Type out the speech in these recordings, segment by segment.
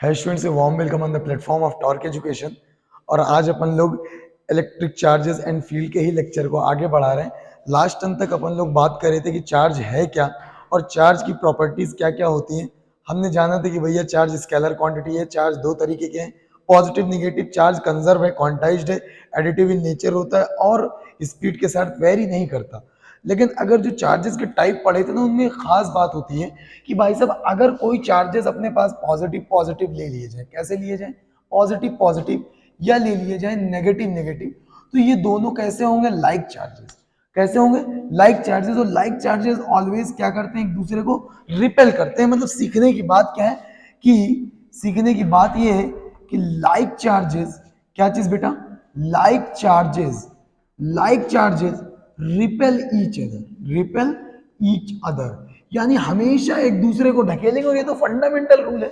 है students, warm welcome on the platform of torque education. और आज अपन लोग इलेक्ट्रिक चार्जेस एंड फील्ड के ही लेक्चर को आगे बढ़ा रहे हैं। लास्ट टर्म तक अपन लोग बात कर रहे थे कि चार्ज है क्या और चार्ज की प्रॉपर्टीज क्या क्या होती हैं। हमने जाना था कि भैया चार्ज स्केलर क्वांटिटी है, चार्ज दो तरीके के हैं, पॉजिटिव निगेटिव। चार्ज कंजर्व है, क्वांटाइज्ड है, एडिटिव इन नेचर होता है और स्पीड के साथ वेरी नहीं करता। लेकिन अगर जो चार्जेस के टाइप पढ़े थे ना, उनमें खास बात होती है कि भाई साहब अगर कोई चार्जेस अपने पास पॉजिटिव पॉजिटिव ले लिए जाए, कैसे लिए जाए, पॉजिटिव पॉजिटिव, या ले लिए जाए नेगेटिव नेगेटिव, तो ये दोनों कैसे होंगे, लाइक चार्जेस। कैसे होंगे, लाइक चार्जेस। और लाइक चार्जेस ऑलवेज क्या करते हैं, एक दूसरे को रिपेल करते हैं। मतलब सीखने की बात क्या है कि सीखने की बात ये है कि लाइक चार्जेस, क्या चीज बेटा, like charges repel each other, repel each other, यानी हमेशा एक दूसरे को ढकेलेंगे। और ये तो फंडामेंटल रूल है,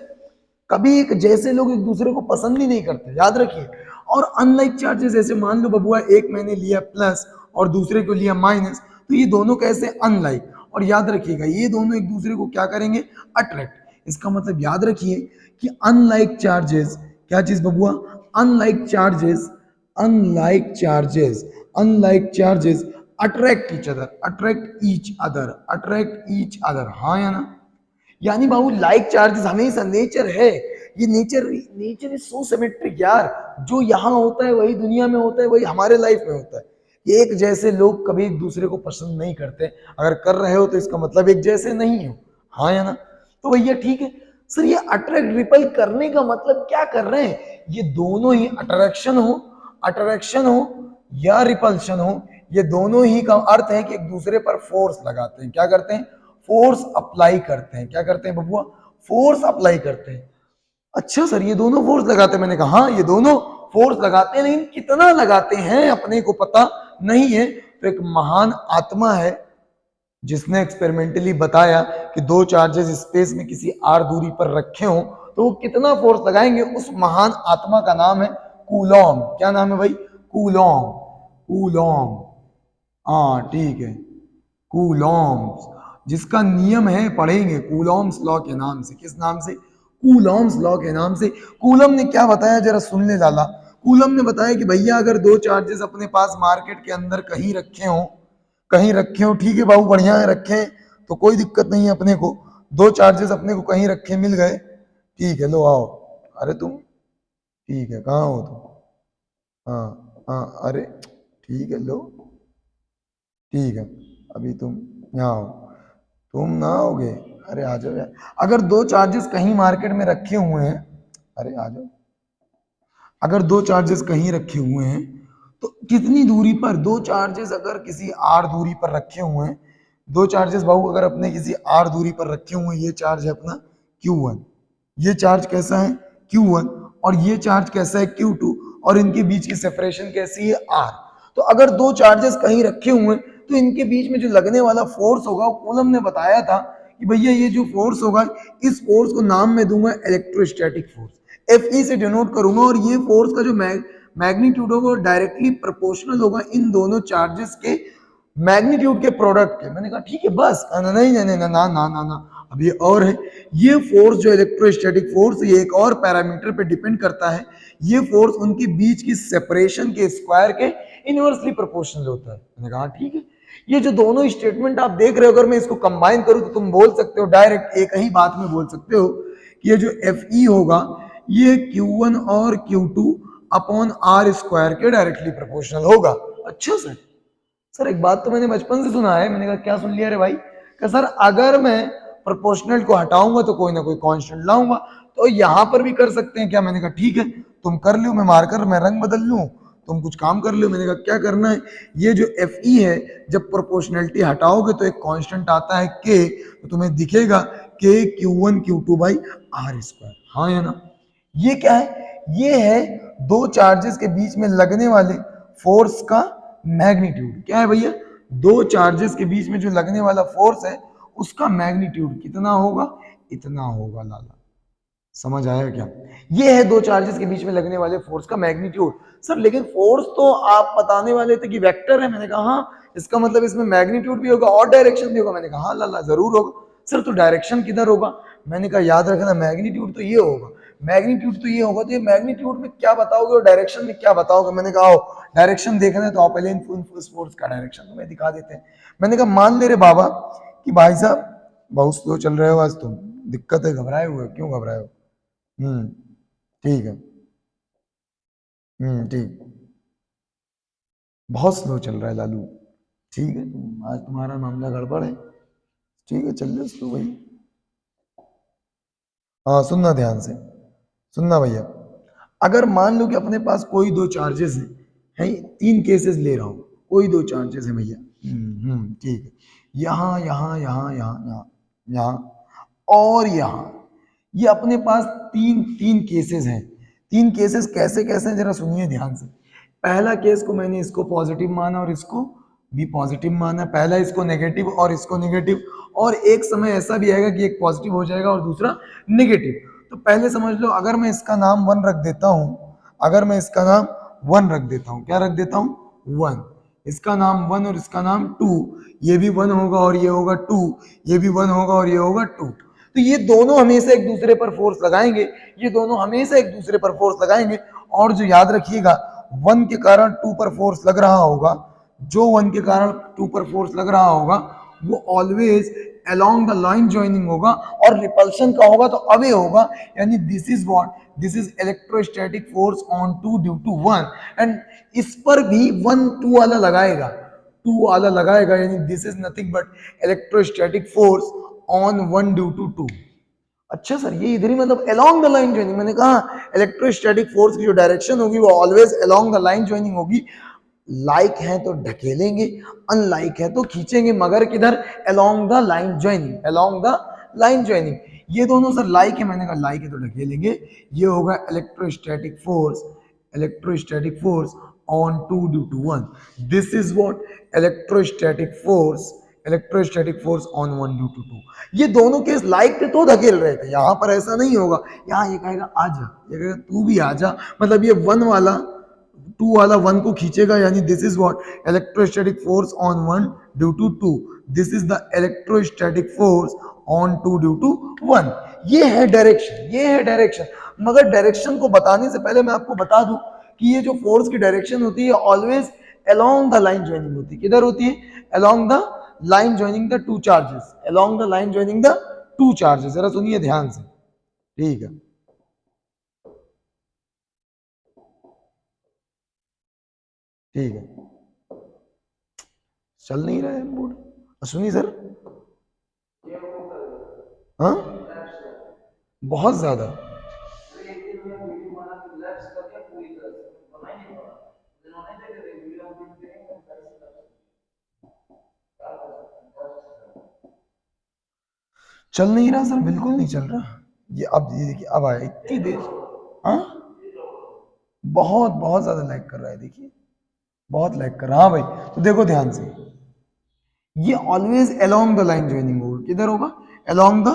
कभी एक जैसे लोग एक दूसरे को पसंद ही नहीं करते, याद रखिए। और अनलाइक चार्जेस, जैसे मान लो बबुआ एक मैंने लिया प्लस और दूसरे को लिया माइनस, तो ये दोनों कैसे, अनलाइक। और याद रखिएगा ये दोनों एक दूसरे को क्या करेंगे, अट्रैक्ट। इसका मतलब याद रखिए कि अनलाइक चार्जेस, क्या चीज बबुआ, unlike charges, unlike charges, unlike charges attract each other, attract each other, attract each other, हाँ या ना। यानी बाबू लाइक चार्जेस हमेशा नेचर है, ये nature, nature is so symmetric यार। जो यहाँ होता है वही दुनिया में होता है, वही हमारे लाइफ में होता है। ये एक जैसे लोग कभी एक दूसरे को पसंद नहीं करते, अगर कर रहे हो तो इसका मतलब एक जैसे नहीं हो, हाँ या ना। तो भैया ठीक है सर, ये अट्रैक्ट रिपल करने का मतलब क्या कर रहे हैं, ये दोनों ही अट्रैक्शन हो, अट्रैक्शन हो या रिपल्शन हो, ये दोनों ही का अर्थ है कि एक दूसरे पर फोर्स लगाते हैं। क्या करते हैं, फोर्स अप्लाई करते हैं। क्या करते हैं बबुआ, फोर्स अप्लाई करते हैं। अच्छा सर ये दोनों फोर्स लगाते हैं, मैंने कहा हाँ ये दोनों फोर्स लगाते हैं, लेकिन कितना लगाते हैं अपने को पता नहीं है। तो एक महान आत्मा है जिसने एक्सपेरिमेंटली बताया कि दो चार्जेस स्पेस में किसी आर दूरी पर रखे हो तो वो कितना फोर्स लगाएंगे, उस महान आत्मा का नाम है कूलॉम। क्या नाम है भाई, कूलॉम, कूलॉम, हाँ ठीक है, कूलॉम्स, जिसका नियम है, पढ़ेंगे कूलॉम्स लॉ के नाम से। किस नाम से, कूलॉम्स लॉ के नाम से। कूलम ने क्या बताया जरा सुन ले लाला। कूलम ने बताया कि भैया अगर दो चार्जेस अपने पास मार्केट के अंदर कहीं रखे हो, कहीं रखे हो, ठीक है बाबू बढ़िया है, रखे तो कोई दिक्कत नहीं है अपने को। दो चार्जेस अपने को कहीं रखे मिल गए, ठीक है लो आओ। अरे तुम ठीक है, कहाँ हो तुम, हाँ हाँ, अरे ठीक है लो, ठीक है अभी तुम यहाँ आओ, तुम ना आओगे, अरे आ जाओ यार। अगर दो चार्जेस कहीं मार्केट में रखे हुए हैं, अरे आ जाओ, अगर दो चार्जेस कहीं रखे हुए हैं तो कितनी दूरी पर, दो चार्जेस अगर किसी आर दूरी पर रखे हुए हैं, दो चार्जेस बाबू अगर अपने किसी आर दूरी पर रखे हुए हैं, ये चार्ज है अपना Q1, ये चार्ज कैसा है Q1, और ये चार्ज कैसा है Q2, और इनके बीच की सेपरेशन कैसी है R। तो अगर दो चार्जेस कहीं रखे हुए हैं तो इनके बीच में जो लगने वाला फोर्स होगा, कूलम ने बताया था कि भैया ये जो फोर्स होगा, इस फोर्स को नाम में दूंगा इलेक्ट्रोस्टैटिक फोर्स, Fe से डिनोट करूंगा। और ये फोर्स का जो मैग्नीट्यूड होगा वो डायरेक्टली प्रोपोर्शनल होगा इन दोनों चार्जेस के मैग्नीट्यूड के प्रोडक्ट के। मैंने कहा ठीक है बस, नहीं नहीं नहीं ना ना ना ना ना, अब ये और है, ये फोर्स जो इलेक्ट्रोस्टैटिक फोर्स, ये एक और पैरामीटर पे डिपेंड करता है। ये फोर्स उनके बीच की सेपरेशन के स्क्वायर के इनवर्सली प्रोपोर्शनल होता है। मैंने कहा ठीक है। ये जो दोनों स्टेटमेंट आप देख रहे हो, अगर मैं इसको कंबाइन करूं तो तुम बोल सकते हो डायरेक्ट एक ही बात में बोल सकते हो कि ये जो Fe होगा ये Q1 और Q2 अपॉन आर स्क्वायर के डायरेक्टली प्रोपोर्शनल होगा। अच्छा सर एक बात तो मैंने बचपन से सुना है। मैंने कहा क्या सुन लिया रे भाई, कि सर अगर मैं प्रोपोर्शनल को हटाऊंगा तो कोई ना कोई कांस्टेंट लाऊंगा, तो यहां पर भी कर सकते हैं क्या। मैंने कहा ठीक है, तुम कर लो, मैं मार्कर मैं रंग बदल लूं, तुम कुछ काम कर लो। मैंने कहा क्या करना है, ये जो Fe है जब प्रोपोर्शनलिटी हटाओगे तो एक कांस्टेंट आता है K, तो तुम्हें दिखेगा K Q1 Q2 by R square, हाँ या ना। ये क्या है, ये है दो चार्जेस के बीच में लगने वाले फोर्स का मैग्नीट्यूड। क्या है भैया, दो चार्जेस के बीच में जो लगने वाला फोर्स है उसका मैग्नीट्यूड कितना होगा, इतना होगा लाला। समझ आया क्या, ये है दो चार्जेस के बीच में लगने वाले फोर्स का मैग्नीट्यूड। सर लेकिन फोर्स तो आप बताने वाले थे कि वेक्टर है। मैंने कहा हाँ, इसका मतलब इसमें मैग्नीट्यूड भी होगा और डायरेक्शन भी होगा। मैंने कहा हाँ लाला जरूर होगा। सर तो डायरेक्शन किधर होगा, मैंने कहा याद रखना मैग्नीट्यूड तो ये होगा, मैग्नीट्यूड तो ये होगा, तो ये मैग्नीट्यूड में क्या बताओगे और डायरेक्शन में क्या बताओगे? मैंने कहा डायरेक्शन देखना है तो आप पहले इनफोर्स फोर्स का डायरेक्शन तुम्हें दिखा देते हैं। मैंने कहा मान ले रे बाबा कि भाई साहब बहुत स्लो चल रहे हो आज तुम, दिक्कत है, घबराए हुए हो, क्यों घबराए हो? ठीक है। ठीक, बहुत स्लो चल रहा है लालू। ठीक है, आज तुम्हारा मामला गड़बड़ है। ठीक है, चल लो स्लो भाई। हाँ सुनना ध्यान से, सुनना भैया। अगर मान लो कि अपने पास कोई दो चार्जेस हैं, तीन केसेस ले रहा हूं, कोई दो चार्जेस हैं भैया। ठीक है, यहाँ यहाँ यहाँ यहाँ यहाँ यहाँ और यहाँ, ये अपने पास तीन तीन केसेस हैं। तीन केसेस कैसे कैसे हैं जरा सुनिए ध्यान से। पहला केस को मैंने इसको पॉजिटिव माना और इसको भी पॉजिटिव माना, पहला इसको नेगेटिव और इसको नेगेटिव, और एक समय ऐसा भी आएगा कि एक पॉजिटिव हो जाएगा और दूसरा नेगेटिव। तो पहले समझ लो, अगर मैं इसका नाम वन रख देता हूं, अगर मैं इसका नाम वन रख देता हूं, क्या रख देता हूं? वन। इसका नाम वन और इसका नाम टू, ये भी वन होगा और ये होगा टू, ये भी वन होगा और ये होगा टू। तो ये दोनों हमेशा एक दूसरे पर फोर्स लगाएंगे, ये दोनों हमेशा एक दूसरे पर फोर्स लगाएंगे। और जो याद रखिएगा, वन के कारण टू पर फोर्स लग रहा होगा, जो वन के कारण टू पर फोर्स लग रहा होगा वो always along the line joining होगा, और रिपल्शन का होगा तो अवे होगा। यानी this is what, this is electrostatic force on two due to one, and इस पर भी वन टू वाला लगाएगा, टू वाला लगाएगा, यानी this is nothing but electrostatic force on one due to two. अच्छा सर, ये इधर ही मतलब अलोंग द लाइन ज्वाइनिंग, मैंने कहा इलेक्ट्रोस्टैटिक फोर्स की जो डायरेक्शन होगी वो always along the line joining होगी। लाइक है तो ढकेलेंगे, अनलाइक है तो खींचेंगे, मगर किधर? Along the line joining, along the line joining. ये दोनों सर लाइक है, मैंने कहा लाइक है तो ढकेलेंगे। ये होगा electrostatic force, electrostatic force on two due to one. This is what, electrostatic force, electrostatic force on one due to two. ये दोनों केस लाइक थे तो धकेल रहे थे, यहां पर ऐसा नहीं होगा। यहां ये कहेगा आजा, ये कहेगा तू भी आजा, मतलब ये वन वाला टू वाला वन को खींचेगा, यानी this is what electrostatic force on one due to two, this is the electrostatic force on two due to one. ये है डायरेक्शन, ये है डायरेक्शन। मगर डायरेक्शन को बताने से पहले मैं आपको बता दूं कि ये जो फोर्स की डायरेक्शन होती है always along the line joining होती है। किधर होती है? Along the line joining the two charges, along the line joining the two charges. जरा सुनिए ध्यान से, ठीक है। ठीक है, चल नहीं रहा है बोर्ड, सुनिए सर। हाँ, बहुत ज्यादा। चल नहीं रहा सर, बिल्कुल नहीं चल रहा। ये अब ये देखिए, अब आया इतनी देर। हाँ, बहुत बहुत ज्यादा लैग कर रहा है, देखिए बहुत लैग कर रहा। हाँ भाई, तो देखो ध्यान से, ये always along the line joining होगा। किधर होगा? Along the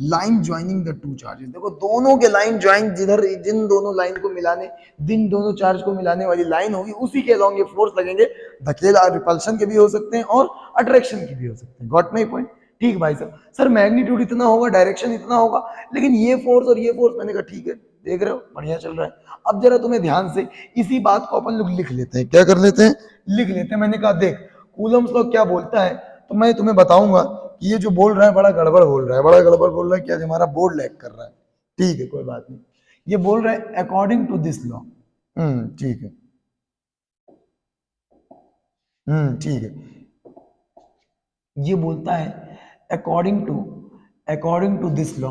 line joining the two charges. देखो दोनों के लाइन ज्वाइन, जिधर जिन दोनों लाइन को मिलाने, जिन दोनों चार्ज को मिलाने वाली लाइन होगी उसी के अलोंग ये फोर्स लगेंगे। धकेल रिपल्शन के भी हो सकते हैं और अट्रैक्शन के भी हो सकते हैं। Got my point? ठीक भाई साहब। सर मैग्नीट्यूड इतना होगा, डायरेक्शन इतना होगा, लेकिन ये फोर्स और ये फोर्स, मैंने कहा ठीक है, देख रहे हो बढ़िया चल रहा है। अब जरा तुम्हें ध्यान से इसी बात को अपन लोग लिख लेते हैं। क्या कर लेते हैं? लिख लेते हैं। मैंने कहा देख, कूलम्स लॉ क्या बोलता है, तो मैं तुम्हें बताऊंगा कि ये जो बोल रहा है बड़ा गड़बड़ बोल रहा है, बड़ा गड़बड़ बोल रहा है। क्या हमारा बोर्ड लैग कर रहा है? ठीक है, कोई बात नहीं। ये बोल रहा है अकॉर्डिंग टू दिस लॉ। ठीक है। ठीक है। ये बोलता है according to this law,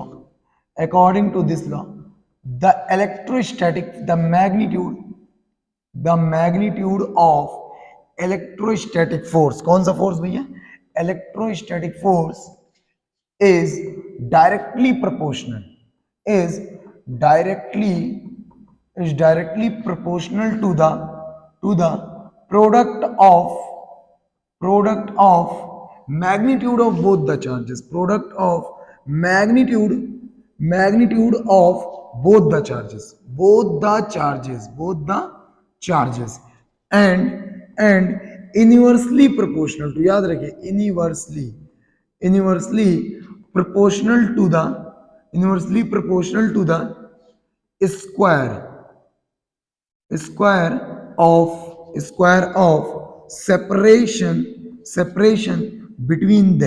according to this law the electrostatic, the magnitude of electrostatic force. कौन सा फोर्स भैया? Electrostatic force is directly proportional, is directly proportional to the product of magnitude of both the charges, product of magnitude of both the charges, and inversely proportional to, याद रखिए inversely proportional to the square of separation between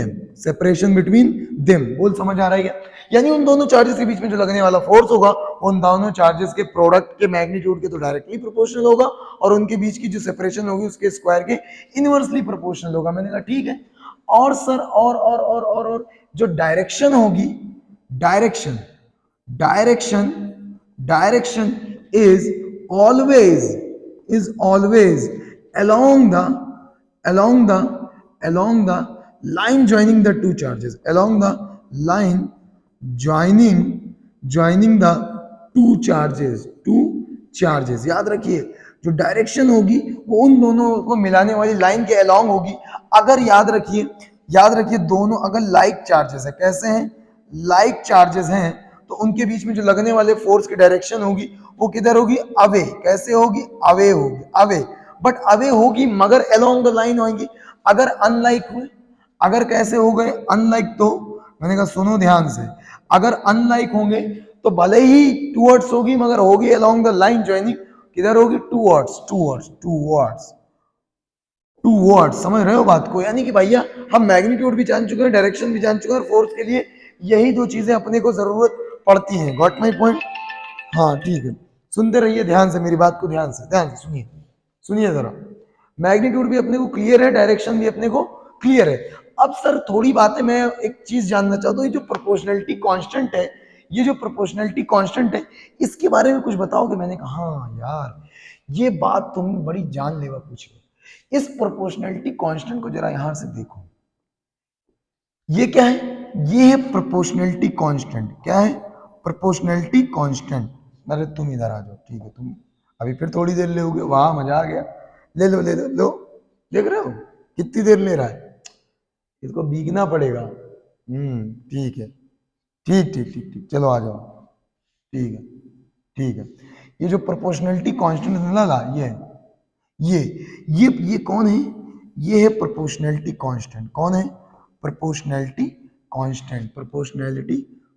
them. बोल समझ आ रहा है क्या? यानी उन दोनों चार्जेस के बीच में जो लगने वाला फोर्स होगा उन दोनों चार्जेस के प्रोडक्ट के मैग्नीट्यूड के तो डायरेक्टली प्रोपोर्शनल होगा और उनके बीच की जो सेपरेशन होगी उसके स्क्वायर के इनवर्सली प्रोपोर्शनल होगा। मैंने कहा ठीक है। और सर और जो डायरेक्शन होगी, direction direction direction is always along the line joining the two charges, along the line joining the two charges। याद रखिए जो डायरेक्शन होगी वो उन दोनों को मिलाने वाली लाइन के अलोंग होगी। अगर याद रखिए दोनों अगर लाइक चार्जेस है, कैसे हैं? लाइक चार्जेस हैं, तो उनके बीच में जो लगने वाले फोर्स की डायरेक्शन होगी वो किधर होगी? अवे। कैसे होगी? अवे होगी, अवे। बट अवे होगी मगर अलोंग द लाइन होगी। अगर अनलाइक हुए, अगर कैसे हो गए? अनलाइक, तो मैंने कहा सुनो ध्यान से, अगर अनलाइक होंगे तो भले ही टूवर्ड्स होगी मगर होगी अलोंग द लाइन ज्वाइनिंग। किधर होगी? टूवर्ड्स। समझ रहे हो बात को? यानी कि भैया हम मैग्नीट्यूड भी जान चुके हैं, डायरेक्शन भी जान चुके हैं और फोर्स के लिए यही दो चीजें अपने को जरूरत पड़ती हैं। Got my point? हाँ ठीक है, सुनते रहिए ध्यान से, मेरी बात को ध्यान से सुनिए जरा। मैग्नीट्यूड भी अपने को क्लियर है, डायरेक्शन भी अपने को क्लियर है। अब सर थोड़ी बातें मैं एक चीज जानना चाहता हूँ, ये जो प्रोपोर्शनलिटी कांस्टेंट है, इसके बारे में कुछ बताओगे? मैंने कहा हाँ यार, ये बात तुम बड़ी जानलेवा पूछी। इस प्रोपोर्शनलिटी कांस्टेंट को जरा यहां से देखो, ये क्या है? ये है प्रोपोर्शनलिटी कांस्टेंट। क्या है? Proportionality constant. अरे तुम इधर आ जाओ, ठीक है, तुम अभी फिर थोड़ी देर ले लोगे, वाह मजा आ गया। ले लो देख रहे हो कितनी देर ले रहा है? इसको भीगना पड़ेगा। ठीक है, ठीक, चलो आ जाओ। ठीक है। ये जो प्रोपोर्शनलिटी कांस्टेंट लगा, ये कौन है? ये है प्रोपोर्शनलिटी कांस्टेंट। कौन है? Proportionality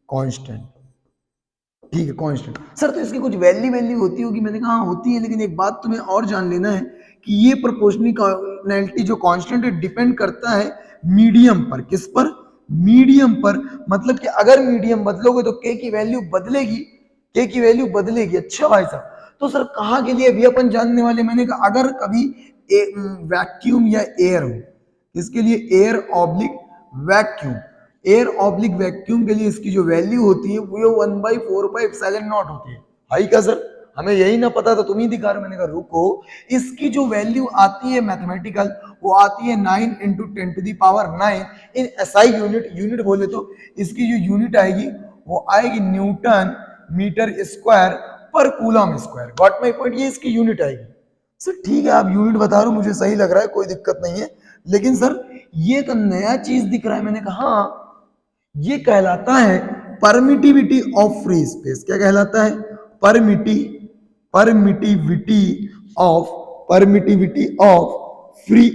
constant. ठीक है, कांस्टेंट। सर तो इसकी कुछ वैल्यू होती होगी? मैंने कहा हाँ होती है, लेकिन एक बात तुम्हें और जान लेना है कि ये प्रोपोर्शनलिटी जो कांस्टेंट है डिपेंड करता है मीडियम पर। किस पर? मीडियम पर। मतलब कि अगर मीडियम बदलोगे तो के की वैल्यू बदलेगी। अच्छा भाई साहब, तो सर कहाँ के लिए भी अपन जानने वाले? मैंने कहा अगर कभी वैक्यूम या एयर हो, इसके लिए एयर ऑब्लिक वैक्यूम के लिए इसकी जो वैल्यू होती है वो 1/4πε0 होती है। हाई का सर हमें यही ना पता था, तुम ही दिखा रहे। मैंने कहा रुको, इसकी जो वैल्यू आती है मैथमेटिकल, वो आती है 9 × 10⁹ इन एसआई यूनिट बोले तो इसकी जो यूनिट आएगी वो आएगी न्यूटन मीटर स्क्वायर पर coulomb square. Got my point? ये इसकी यूनिट आएगी। सर ठीक है, आप यूनिट बता रहे हो, मुझे सही लग रहा है, कोई दिक्कत नहीं है, लेकिन सर ये तो नया चीज दिख रहा है। मैंने कहा हाँ, ये कहलाता है परमिटिविटी ऑफ फ्री स्पेस। क्या कहलाता है? Permittivity of free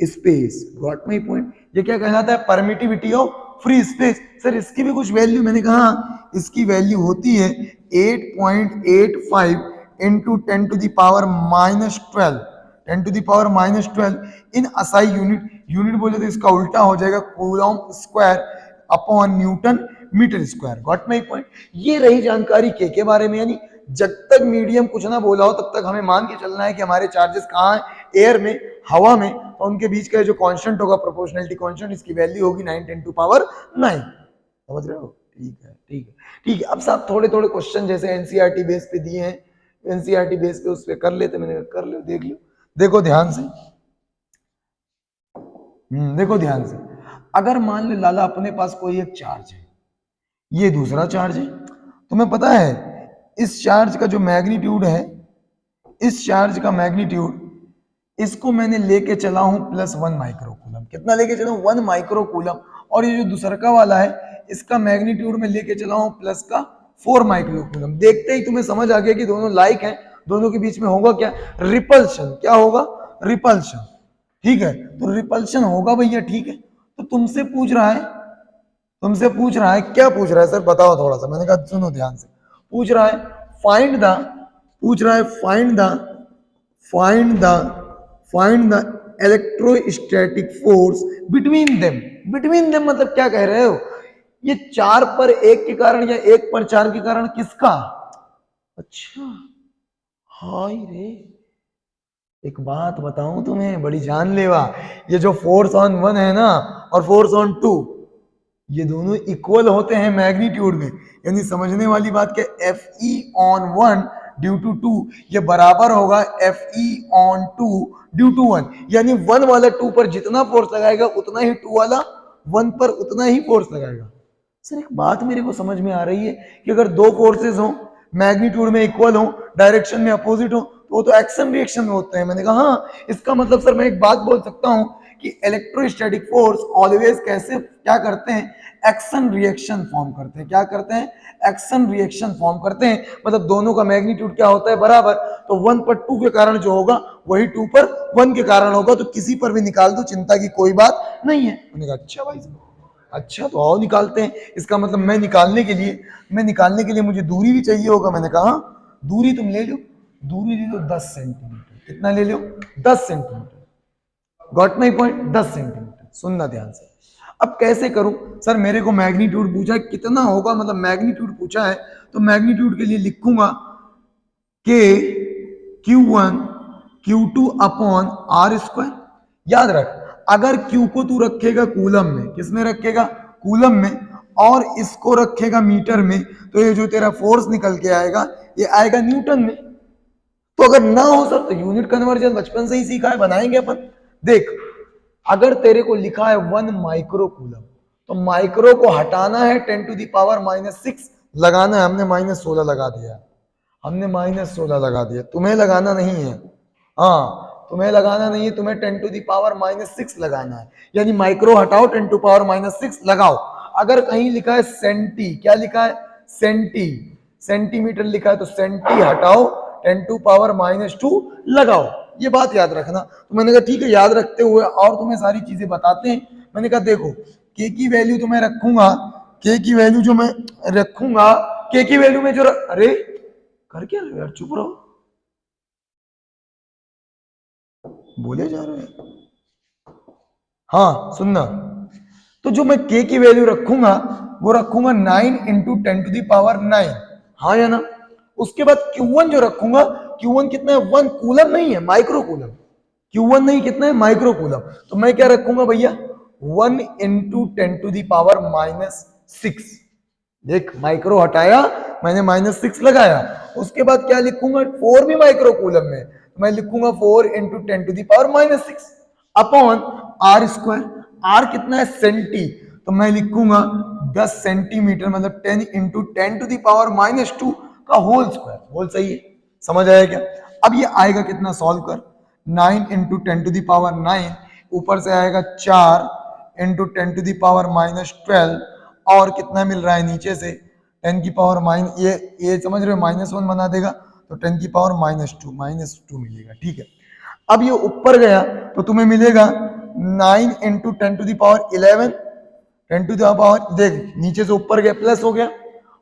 space. Got my point? ये क्या कहलाता है? Permittivity of free space. Sir इसकी भी कुछ वैल्यू? मैंने कहा इसकी वैल्यू होती है 8.85 × 10⁻12 इन असाई यूनिट बोले तो इसका उल्टा हो जाएगा coulomb square upon newton metre square. Got my point? ये रही जानकारी के बारे में। यानी जब तक मीडियम कुछ ना बोला हो तब तक हमें मान के चलना है कि हमारे चार्जेस कहाँ है? एयर में, हवा में, और उनके बीच का जो कांस्टेंट होगा प्रोपोर्शनलिटी कांस्टेंट, इसकी वैल्यू होगी 9×10⁹। समझ रहे हो? ठीक है। अब साहब थोड़े क्वेश्चन जैसे एनसीईआरटी बेस पे दिए हैं, एनसीईआरटी बेस पे उस पे कर लेते। मैंने कर लो, देख लो, देखो ध्यान से। देखो ध्यान से, अगर मान ले लाला अपने पास कोई एक चार्ज है, ये दूसरा चार्ज है, तुम्हें पता है इस चार्ज का जो मैग्नीट्यूड है, इस चार्ज का मैग्नीट्यूड, इसको मैंने लेके चला हूं +1 माइक्रोकूलम। कितना लेके चला हूं? 1 माइक्रोकूलम। और ये जो दूसरा का वाला है इसका मैग्नीट्यूड में लेके चला हूं +4 माइक्रोकूलम। देखते ही तुम्हें समझ आ गया कि दोनों लाइक हैं, दोनों के बीच में होगा क्या? रिपल्शन। क्या होगा? रिपल्शन। ठीक है, तो रिपल्शन होगा भैया। ठीक है, तो तुमसे पूछ रहा है क्या पूछ रहा है सर बताओ थोड़ा सा। मैंने कहा सुनो ध्यान से, पूछ रहा है फाइंड द पूछ रहा है find the find the electrostatic force between them मतलब क्या कह रहे हो, ये 4 पर 1 के कारण या 1 पर 4 के कारण किसका? अच्छा, हाय रे, एक बात बताऊं तुम्हें बड़ी जानलेवा, ये जो फोर्स ऑन 1 है ना और फोर्स ऑन 2, ये दोनों इक्वल होते हैं मैग्नीट्यूड में। यानी समझने वाली बात क्या, F E on 1 due to 2 ये बराबर होगा F E on 2 due to 1। यानी 1 वाला 2 पर जितना फोर्स लगाएगा उतना ही 2 वाला 1 पर उतना ही फोर्स लगाएगा। सर एक बात मेरे को समझ में आ रही है कि अगर दो फोर्सेस हो, मैग्नीट्यूड में इक्वल हो, डायरेक्शन में अपोजिट हो, तो वो तो एक्शन रिएक्शन में होते हैं। मैंने कहा हाँ, इसका मतलब सर मैं एक बात बोल सकता हूं कि इलेक्ट्रोस्टैटिक फोर्स ऑलवेज कैसे क्या करते हैं, एक्शन रिएक्शन फॉर्म करते हैं। क्या करते हैं? एक्शन रिएक्शन फॉर्म करते हैं। मतलब दोनों का मैग्नीट्यूड क्या होता है? बराबर। तो 1 पर 2 के कारण जो होगा वही 2 पर 1 के कारण होगा। तो किसी पर भी निकाल दो, चिंता की कोई बात नहीं है। मैंने कहा अच्छा भाई साहब, अच्छा तो आओ निकालते हैं। इसका मतलब मैं निकालने के लिए मुझे दूरी भी चाहिए होगा। मैंने कहा दूरी तुम ले लो, दूरी ले लो 10 सेंटीमीटर। कितना ले लो? 10 centimetre. Got my point? 10 centimetre. सुनना ध्यान से। अब कैसे करूं? सर मेरे को मैग्नीट्यूड पूछा है, कितना होगा, मतलब मैग्नीट्यूड पूछा है, तो मैग्नीट्यूड के लिए लिखूंगा के Q1 Q2 upon R square. याद रख, अगर Q को तू रखेगा कूलम में, किसमें रखेगा? कूलम में, और इसको रखेगा मीटर में, तो ये जो तेरा फोर्स निकल के आएगा ये आएगा न्यूटन में। तो अगर ना हो सर तो यूनिट कन्वर्जन बचपन से ही सीखा है, बनाएंगे अपन। देख, अगर तेरे को लिखा है 1 माइक्रो कूलम, तो माइक्रो को हटाना है 10 टू दी पावर -6 लगाना है। हमने -16 लगा दिया, तुम्हें लगाना नहीं है। हाँ, तुम्हें लगाना नहीं है, तुम्हें 10 टू दी पावर -6 लगाना है। यानी माइक्रो हटाओ, 10 टू पावर -6 लगाओ। अगर कहीं लिखा है सेंटी, क्या लिखा है? सेंटीमीटर लिखा है, तो सेंटी हटाओ, 10 टू पावर -2 लगाओ। ये बात याद रखना। तो मैंने कहा ठीक है, याद रखते हुए और तुम्हें सारी चीजें बताते हैं। मैंने कहा देखो, के की वैल्यू तो मैं रखूंगा, के की वैल्यू जो मैं रखूंगा, के की वैल्यू में जो अरे कर क्या रहे हो यार, चुप रहो, बोले जा रहे हैं। हाँ सुनना, तो जो मैं के की वैल्यू रखूंगा वो रखूंगा 9 इंटू 10 टू दी पावर 9। हाँ या ना? उसके बाद Q1 जो रखूंगा, Q1 कितना है? 1 कूलम नहीं है, माइक्रो कूलम। Q1 नहीं, कितना है? Micro coulomb. तो मैं क्या रखूंगा भैया? 1 इंटू 10 टू दी पावर -6। देख, माइक्रो हटाया, मैंने -6 लगाया। उसके बाद क्या लिखूंगा? 4 भी माइक्रो कूलम में, मैं लिखूंगा 4 into 10 to the power -6 upon R square. R कितना है? सेंटी, तो मैं लिखूंगा 10 सेंटीमीटर, मतलब 10 इंटू 10 टू दी पावर -2 का होल स्क्वायर। होल सही है, समझ आया क्या? अब ये आएगा कितना? सॉल्व कर, 9 इंटू 10 टू दी पावर 9, ऊपर से आएगा 4 इंटू 10 टू दी पावर -12, और कितना मिल रहा है नीचे से? 10 की पावर ये समझ रहे हो, -1 बना देगा, तो 10 की पावर -2 मिलेगा। ठीक है, अब ये ऊपर गया तो तुम्हें मिलेगा 9 into 10 to the power 11, 10 to the power, देख नीचे से ऊपर गया प्लस हो गया,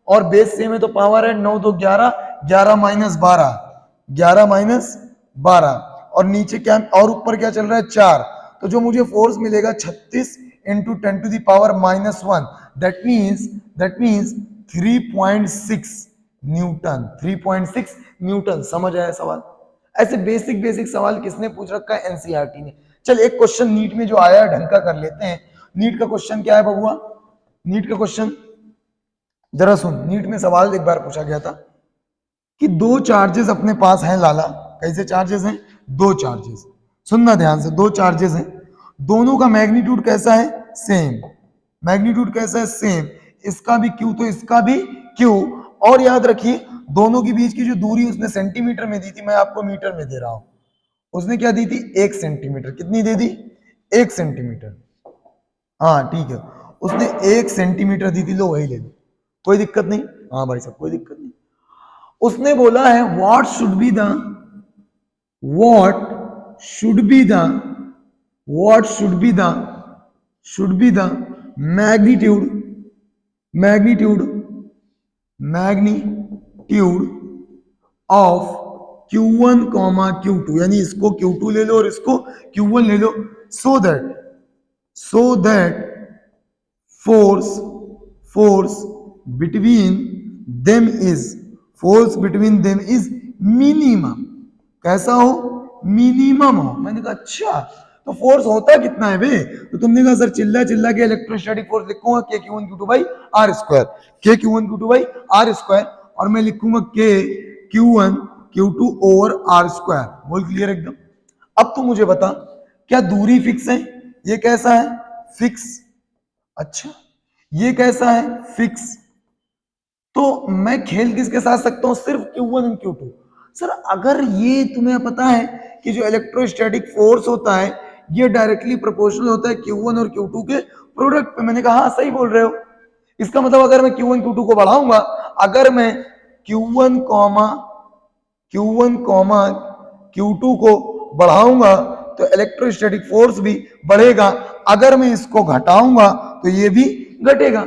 और बेस सेम है तो पावर है 9 तो 11, 11 -12, 11 -12, और नीचे क्या, और ऊपर क्या चल रहा है? 4। तो जो मुझे फोर्स मिलेगा 36 into 10 to the power -1, that means 3.6 newton. 3.6 newton. समझ आया सवाल? ऐसे बेसिक सवाल किसने पूछ रखा है? एनसीईआरटी ने। चल एक क्वेश्चन नीट में जो आया है ढंग का कर लेते हैं। नीट का क्वेश्चन क्या है बबुआ? नीट का क्वेश्चन जरा सुन। नीट में सवाल एक बार पूछा गया था कि दो चार्जेस अपने पास हैं लाला। कैसे चार्जेस हैं? दो चार्जेस, सुनना ध्यान से। दो चार्जेस हैं, दोनों का मैग्नीट्यूड कैसा है? सेम। मैग्नीट्यूड कैसा है? सेम। इसका भी क्यू तो इसका भी क्यू। और याद रखिए, दोनों के बीच की जो दूरी उसने सेंटीमीटर में दी थी, मैं आपको मीटर में दे रहा हूं। उसने क्या दी थी? 1 सेंटीमीटर। कितनी दे दी? 1 सेंटीमीटर। हाँ ठीक है, उसने 1 सेंटीमीटर दी थी, लो वही ले लो, कोई दिक्कत नहीं। हाँ भाई साहब, कोई दिक्कत नहीं। उसने बोला है what should be the what should be the what should be the magnitude magnitude magnitude of Q1 comma Q2, यानी इसको Q2 ले लो और इसको Q1 ले लो, so that force force between them is force between them is minimum। कैसा हो? Minimum हो। मैंने कहा अच्छा, तो फोर्स होता कितना है बे? तो तुमने कहा सर चिल्ला चिल्ला के इलेक्ट्रोस्टैटिक फोर्स लिखूंगा K Q one Q two by R square, K Q one Q two by R square, और मैं लिखूंगा K Q one Q two over R square. बोल क्लियर एकदम? अब तू मुझे बता, क्या दूरी फिक्स है? ये कैसा है? फिक्स। अच्छा, ये कैसा है? फिक्स। तो मैं खेल किसके साथ सकता हूं? सिर्फ Q1 और Q2। सर अगर ये तुम्हें पता है कि जो इलेक्ट्रोस्टैटिक फोर्स होता है ये डायरेक्टली प्रोपोर्शनल होता है Q1 और Q2 के प्रोडक्ट पे। मैंने कहा हाँ सही बोल रहे हो। इसका मतलब अगर मैं Q1 Q2 को बढ़ाऊंगा, अगर मैं Q1 कॉमा Q2 को बढ़ाऊंगा तो इलेक्ट्रोस्टैटिक फोर्स भी बढ़ेगा, अगर मैं इसको घटाऊंगा तो ये भी घटेगा।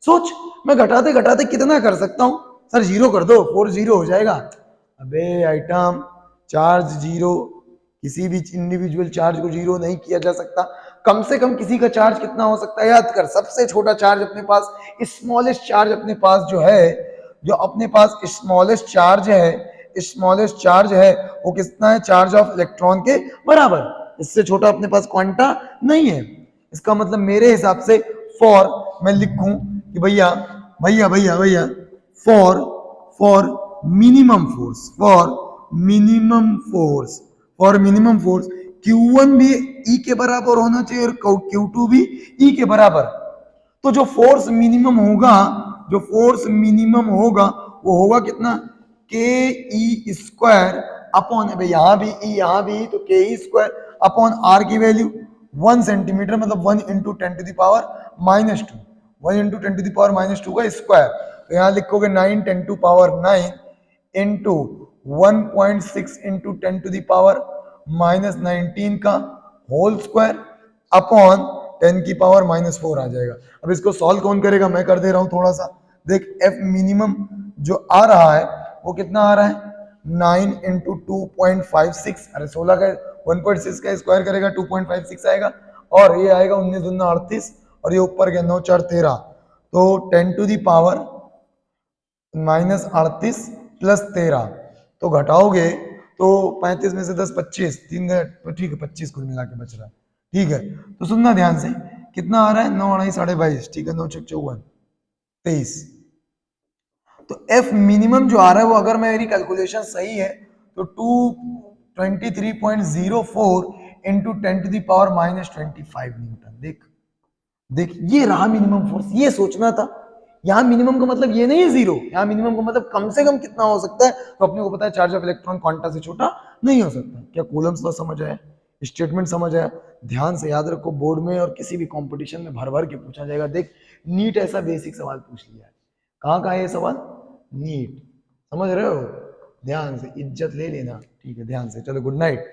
सोच, मैं घटाते घटाते कितना कर सकता हूं? सर जीरो कर दो, फोर्स जीरो हो जाएगा। अबे आइटम, चार्ज जीरो, किसी भी इंडिविजुअल चार्ज को जीरो नहीं किया जा सकता। कम से कम किसी का चार्ज कितना हो सकता है? याद कर, सबसे छोटा चार्ज अपने पास, स्मॉलेस्ट चार्ज अपने पास जो है, जो अपने पास स्मॉलेस्ट चार्ज है वो कितना है? चार्ज ऑफ इलेक्ट्रॉन के बराबर। इससे छोटा अपने पास क्वांटा नहीं है। इसका मतलब मेरे हिसाब से फॉर, मैं लिखूं कि भैया भैया भैया भैया for minimum force, for minimum force Q1 भी E के बराबर होना चाहिए और Q2 भी E के बराबर। तो जो फोर्स मिनिमम होगा वो होगा कितना? के ई स्क्वायर अपॉन, यहां भी ई यहां भी, तो K E square upon R की वैल्यू 1 सेंटीमीटर, मतलब 1 into 10 to the power -2, 1 into 10 to the power -2 का स्क्वायर। तो यहां लिखोगे 9 10 to power 9 into 1.6 into 10 to the power -19 का होल स्क्वायर अपॉन 10 की पावर -4 आ जाएगा। अब इसको सॉल्व कौन करेगा? मैं कर दे रहा हूं थोड़ा सा। देख, एफ मिनिमम जो आ रहा है वो कितना आ रहा है? 9 इंटू 2.56, अरे 16 का 1.6 का स्क्वायर करेगा 2.56 आएगा, और ये आएगा 19 दूना 38, और ये ऊपर गया 9 4 13, तो 10 टू दी पावर -38 प्लस 13, तो घटाओगे तो 35 में से 10 25, 3, तो ठीक है 25 कुल मिला के बच रहा है। ठीक है, तो सुनना ध्यान से, कितना आ रहा है? 9 अढ़ाई 22.5, ठीक है, 9 6 54 23। तो एफ मिनिमम जो आ रहा है वो, अगर मेरी कैलकुलेशन सही है, तो 223.04 into 10 to the power -25 newton. देख देख, ये रहा मिनिमम फोर्स। ये सोचना था, यहाँ मिनिमम का मतलब ये नहीं है जीरो, यहाँ मिनिमम का मतलब कम से कम कितना हो सकता है। तो अपने को पता है चार्ज ऑफ इलेक्ट्रॉन क्वांटा से छोटा नहीं हो सकता। क्या कूलम्स लॉ समझ आया? स्टेटमेंट समझ आया? ध्यान से याद रखो, बोर्ड में और किसी भी कंपटीशन में भर भर के पूछा जाएगा। देख, नीट ऐसा बेसिक सवाल पूछ लिया है। कहाँ का है ये सवाल? नीट, समझ रहे हो? ध्यान से इज्जत ले लेना, ठीक है? ध्यान से, चलो गुड नाइट।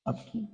अब